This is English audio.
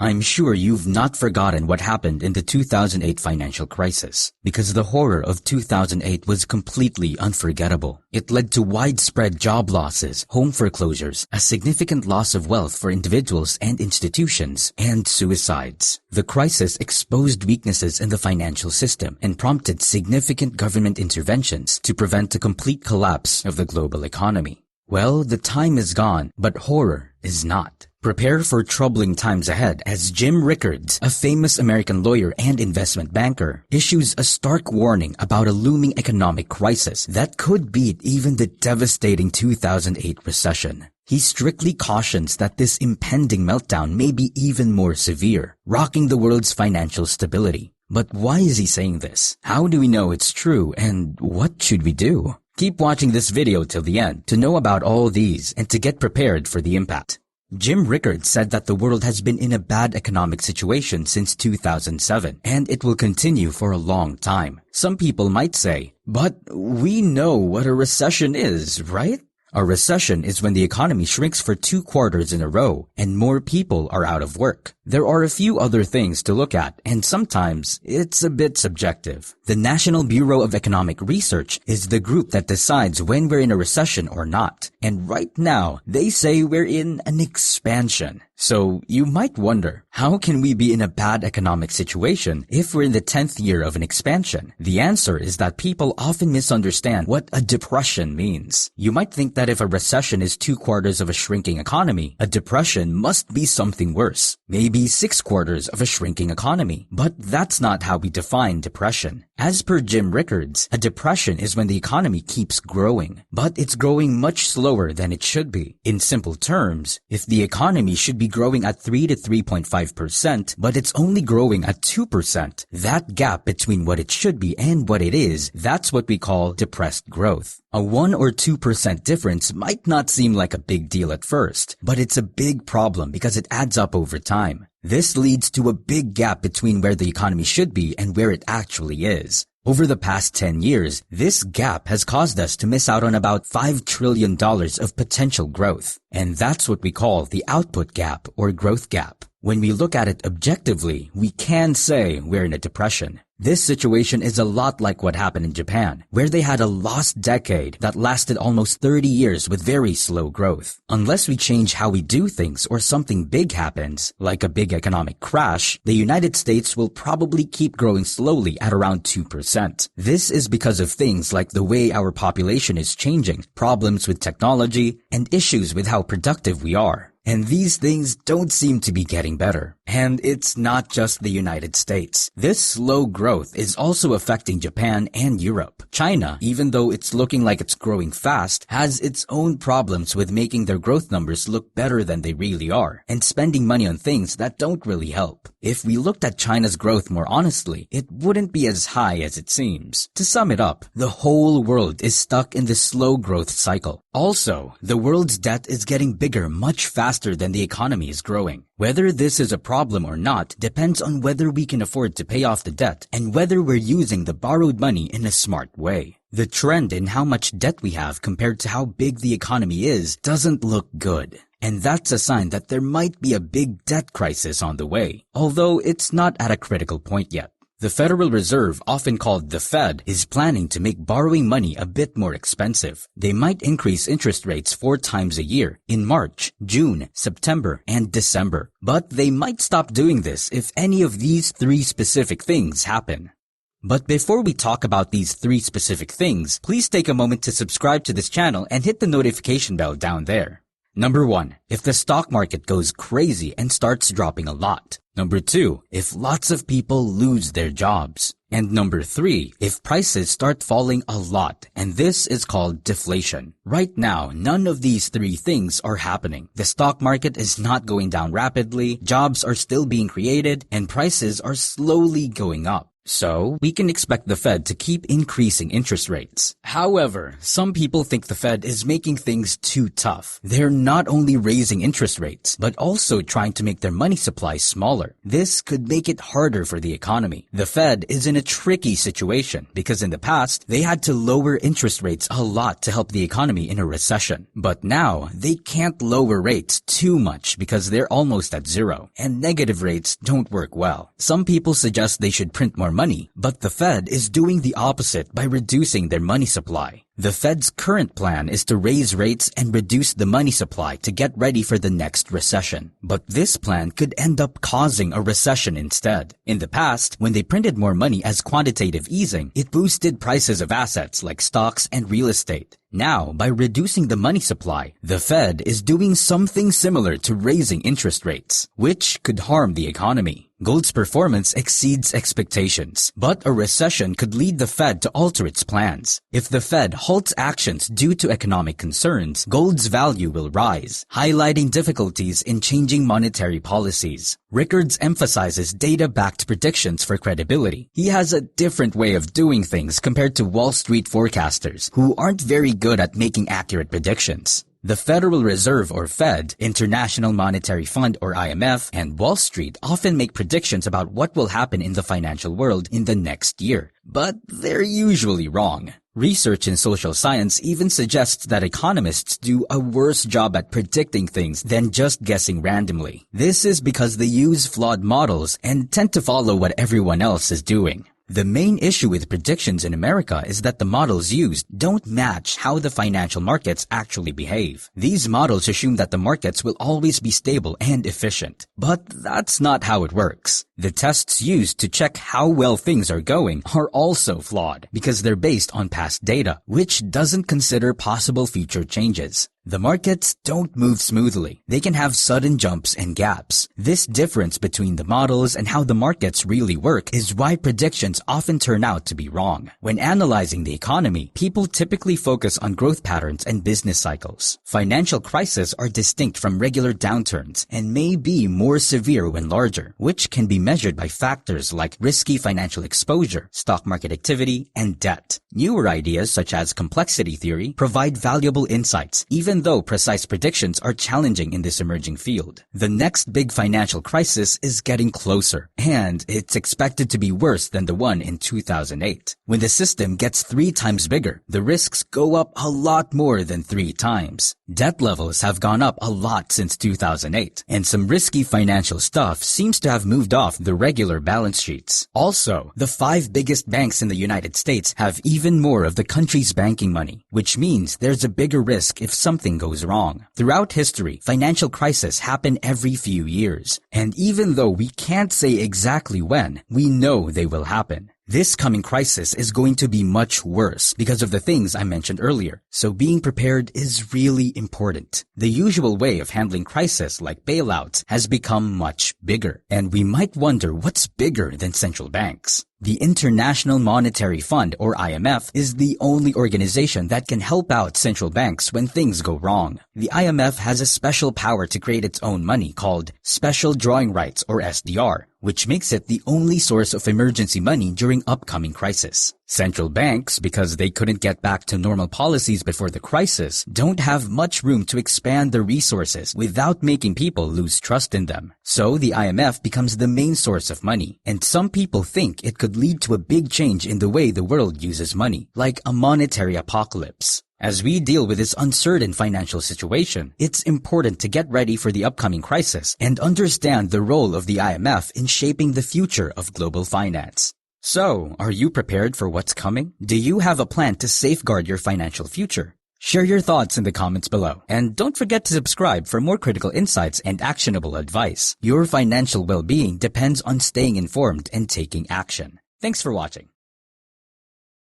I'm sure you've not forgotten what happened in the 2008 financial crisis, because the horror of 2008 was completely unforgettable. It led to widespread job losses, home foreclosures, a significant loss of wealth for individuals and institutions, and suicides. The crisis exposed weaknesses in the financial system and prompted significant government interventions to prevent a complete collapse of the global economy. Well, the time is gone, but horror is not. Prepare for troubling times ahead as Jim Rickards, a famous American lawyer and investment banker, issues a stark warning about a looming economic crisis that could beat even the devastating 2008 recession. He strictly cautions that this impending meltdown may be even more severe, rocking the world's financial stability. But why is he saying this? How do we know it's true, and what should we do? Keep watching this video till the end to know about all these and to get prepared for the impact. Jim Rickards said that the world has been in a bad economic situation since 2007, and it will continue for a long time. Some people might say, but we know what a recession is, right? A recession is when the economy shrinks for 2 quarters in a row and more people are out of work. There are a few other things to look at, and sometimes it's a bit subjective. The National Bureau of Economic Research is the group that decides when we're in a recession or not. And right now, they say we're in an expansion. So you might wonder, how can we be in a bad economic situation if we're in the 10th year of an expansion? The answer is that people often misunderstand what a depression means. You might think that if a recession is 2 quarters of a shrinking economy, a depression must be something worse. Maybe 6 quarters of a shrinking economy. But that's not how we define depression. As per Jim Rickards, a depression is when the economy keeps growing, but it's growing much slower than it should be. In simple terms, if the economy should be growing at 3 to 3.5%, but it's only growing at 2%, that gap between what it should be and what it is, that's what we call depressed growth. A 1 or 2% difference might not seem like a big deal at first, but it's a big problem because it adds up over time. This leads to a big gap between where the economy should be and where it actually is. Over the past 10 years, this gap has caused us to miss out on about $5 trillion of potential growth. And that's what we call the output gap or growth gap. When we look at it objectively, we can say we're in a depression. This situation is a lot like what happened in Japan, where they had a lost decade that lasted almost 30 years with very slow growth. Unless we change how we do things or something big happens, like a big economic crash, the United States will probably keep growing slowly at around 2%. This is because of things like the way our population is changing, problems with technology, and issues with how productive we are. And these things don't seem to be getting better. And it's not just the United States. This slow growth is also affecting Japan and Europe. China, even though it's looking like it's growing fast, has its own problems with making their growth numbers look better than they really are, and spending money on things that don't really help. If we looked at China's growth more honestly, it wouldn't be as high as it seems. To sum it up, the whole world is stuck in this slow growth cycle. Also, the world's debt is getting bigger much faster than the economy is growing. Whether this is a problem or not depends on whether we can afford to pay off the debt and whether we're using the borrowed money in a smart way. The trend in how much debt we have compared to how big the economy is doesn't look good. And that's a sign that there might be a big debt crisis on the way, although it's not at a critical point yet. The Federal Reserve, often called the Fed, is planning to make borrowing money a bit more expensive. They might increase interest rates 4 times a year, in March, June, September, and December. But they might stop doing this if any of these 3 specific things happen. But before we talk about these 3 specific things, please take a moment to subscribe to this channel and hit the notification bell down there. Number 1, if the stock market goes crazy and starts dropping a lot. Number 2, if lots of people lose their jobs. And number 3, if prices start falling a lot, and this is called deflation. Right now, none of these 3 things are happening. The stock market is not going down rapidly, jobs are still being created, and prices are slowly going up. So, we can expect the Fed to keep increasing interest rates. However, some people think the Fed is making things too tough. They're not only raising interest rates, but also trying to make their money supply smaller. This could make it harder for the economy. The Fed is in a tricky situation because in the past, they had to lower interest rates a lot to help the economy in a recession. But now, they can't lower rates too much because they're almost at zero, and negative rates don't work well. Some people suggest they should print more money, but the Fed is doing the opposite by reducing their money supply. The Fed's current plan is to raise rates and reduce the money supply to get ready for the next recession. But this plan could end up causing a recession instead. In the past, when they printed more money as quantitative easing, it boosted prices of assets like stocks and real estate. Now, by reducing the money supply, the Fed is doing something similar to raising interest rates, which could harm the economy. Gold's performance exceeds expectations, but a recession could lead the Fed to alter its plans. If the Fed halts actions due to economic concerns, gold's value will rise, highlighting difficulties in changing monetary policies. Rickards emphasizes data-backed predictions for credibility. He has a different way of doing things compared to Wall Street forecasters, who aren't very good at making accurate predictions. The Federal Reserve or Fed, International Monetary Fund or IMF, and Wall Street often make predictions about what will happen in the financial world in the next year, but they're usually wrong. Research in social science even suggests that economists do a worse job at predicting things than just guessing randomly. This is because they use flawed models and tend to follow what everyone else is doing. The main issue with predictions in America is that the models used don't match how the financial markets actually behave. These models assume that the markets will always be stable and efficient. But that's not how it works. The tests used to check how well things are going are also flawed because they're based on past data, which doesn't consider possible future changes. The markets don't move smoothly. They can have sudden jumps and gaps. This difference between the models and how the markets really work is why predictions often turn out to be wrong. When analyzing the economy, people typically focus on growth patterns and business cycles. Financial crises are distinct from regular downturns and may be more severe when larger, which can be measured by factors like risky financial exposure, stock market activity, and debt. Newer ideas such as complexity theory provide valuable insights, even though precise predictions are challenging in this emerging field. The next big financial crisis is getting closer, and it's expected to be worse than the one in 2008. When the system gets 3 times bigger, the risks go up a lot more than 3 times. Debt levels have gone up a lot since 2008, and some risky financial stuff seems to have moved off the regular balance sheets. Also, the 5 biggest banks in the United States have even more of the country's banking money, which means there's a bigger risk if something goes wrong. Throughout history, financial crises happen every few years, and even though we can't say exactly when, we know they will happen. This coming crisis is going to be much worse because of the things I mentioned earlier, so being prepared is really important. The usual way of handling crises like bailouts has become much bigger, and we might wonder what's bigger than central banks. The International Monetary Fund, or IMF, is the only organization that can help out central banks when things go wrong. The IMF has a special power to create its own money called Special Drawing Rights, or SDR, which makes it the only source of emergency money during upcoming crisis. Central banks, because they couldn't get back to normal policies before the crisis, don't have much room to expand their resources without making people lose trust in them. So the IMF becomes the main source of money, and some people think it could lead to a big change in the way the world uses money, like a monetary apocalypse. As we deal with this uncertain financial situation, it's important to get ready for the upcoming crisis and understand the role of the IMF in shaping the future of global finance. So, are you prepared for what's coming? Do you have a plan to safeguard your financial future? Share your thoughts in the comments below, and don't forget to subscribe for more critical insights and actionable advice. Your financial well-being depends on staying informed and taking action. Thanks for watching.